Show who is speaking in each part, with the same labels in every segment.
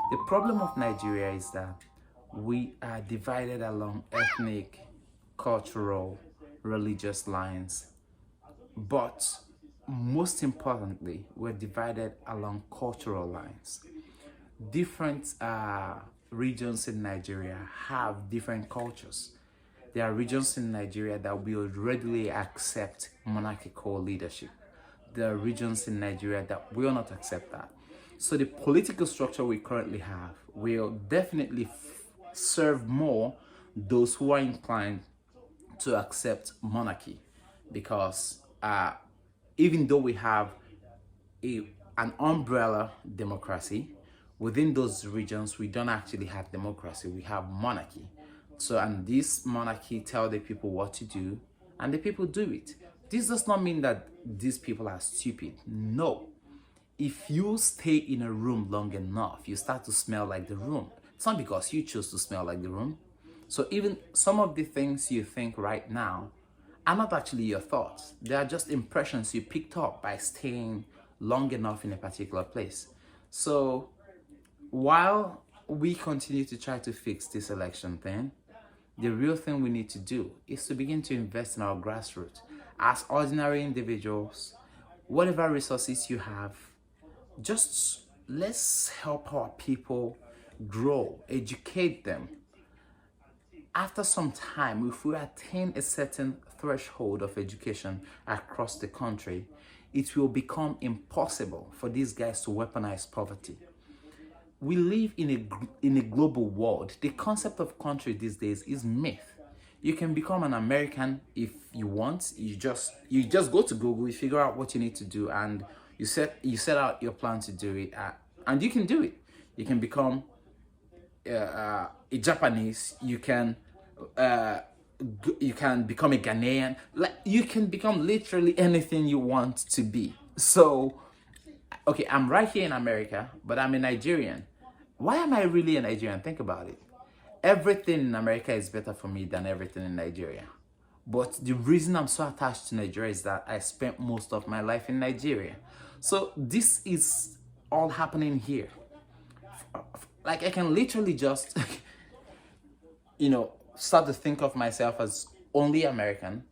Speaker 1: The problem of Nigeria is that we are divided along ethnic, cultural, religious lines, but most importantly, we're divided along cultural lines. Different regions in Nigeria have different cultures. There are regions in Nigeria that will readily accept monarchical leadership. There are regions in Nigeria that will not accept that. So the political structure we currently have will definitely serve more those who are inclined to accept monarchy, because even though we have an umbrella democracy, within those regions we don't actually have democracy, we have monarchy. So, and this monarchy tell the people what to do, and the people do it. This does not mean that these people are stupid. No. If you stay in a room long enough, you start to smell like the room. It's not because you chose to smell like the room. So even some of the things you think right now are not actually your thoughts. They are just impressions you picked up by staying long enough in a particular place. So while we continue to try to fix this election thing, the real thing we need to do is to begin to invest in our grassroots. As ordinary individuals, whatever resources you have, just let's help our people grow, educate them. After some time, if we attain a certain threshold of education across the country, it will become impossible for these guys to weaponize poverty. We live in a global world. The concept of country these days is myth. You can become an American if you want. You just go to Google, you figure out what you need to do, and you set out your plan to do it, and you can do it. You can become a Japanese. You can become a Ghanaian. Like, you can become literally anything you want to be. So, okay, I'm right here in America, but I'm a Nigerian. Why am I really a Nigerian? Think about it. Everything in America is better for me than everything in Nigeria. But the reason I'm so attached to Nigeria is that I spent most of my life in Nigeria. So this is all happening here. Like, I can literally just, start to think of myself as only American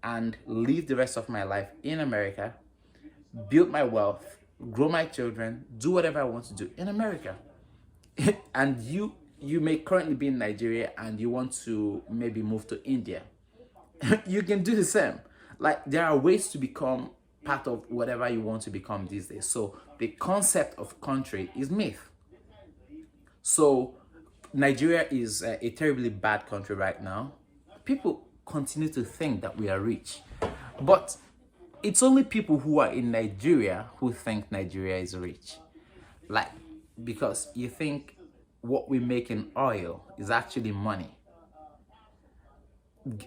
Speaker 1: and live the rest of my life in America, build my wealth, grow my children, do whatever I want to do in America. And you may currently be in Nigeria and you want to maybe move to India. You can do the same. Like, there are ways to become part of whatever you want to become these days. So the concept of country is myth. So Nigeria is a terribly bad country right now. People continue to think that we are rich, but it's only people who are in Nigeria who think Nigeria is rich. Like, because you think what we make in oil is actually money.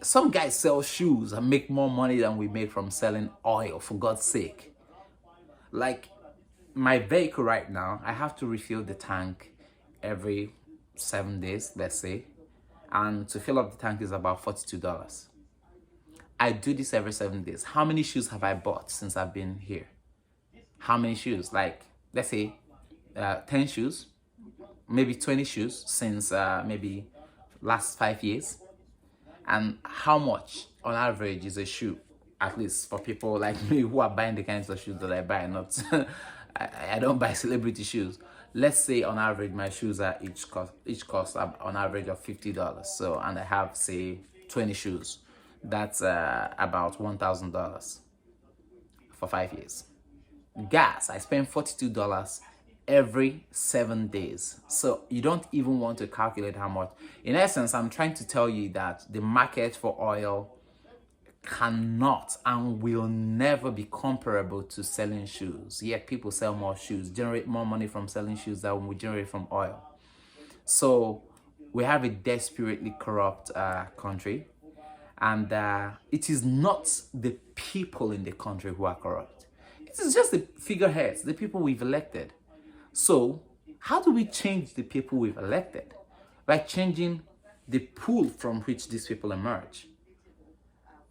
Speaker 1: Some guys sell shoes and make more money than we make from selling oil, for God's sake. Like, my vehicle right now, I have to refill the tank every 7 days, let's say. And to fill up the tank is about $42. I do this every 7 days. How many shoes have I bought since I've been here? How many shoes? Like, let's say 10 shoes, maybe 20 shoes since maybe last 5 years. And how much on average is a shoe, at least for people like me who are buying the kinds of shoes that I buy? Not I don't buy celebrity shoes. Let's say on average my shoes are each cost on average of $50. So, and I have, say, 20 shoes. That's about $1,000 for 5 years. Gas, I spend $42 every 7 days. So you don't even want to calculate how much. In essence, I'm trying to tell you that the market for oil cannot and will never be comparable to selling shoes. Yet people sell more shoes, generate more money from selling shoes than we generate from oil. So we have a desperately corrupt country, and it is not the people in the country who are corrupt. It is just the figureheads, the people we've elected. So how do we change the people we've elected? By changing the pool from which these people emerge.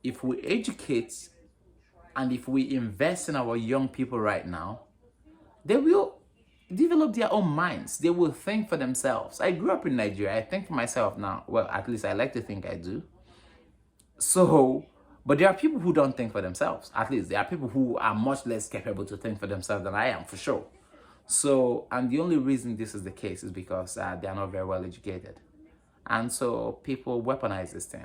Speaker 1: If we educate and if we invest in our young people right now, they will develop their own minds. They will think for themselves. I grew up in Nigeria. I think for myself now. Well, at least I like to think I do. So, but there are people who don't think for themselves. At least there are people who are much less capable to think for themselves than I am, for sure. So, and the only reason this is the case is because they are not very well educated. And so people weaponize this thing.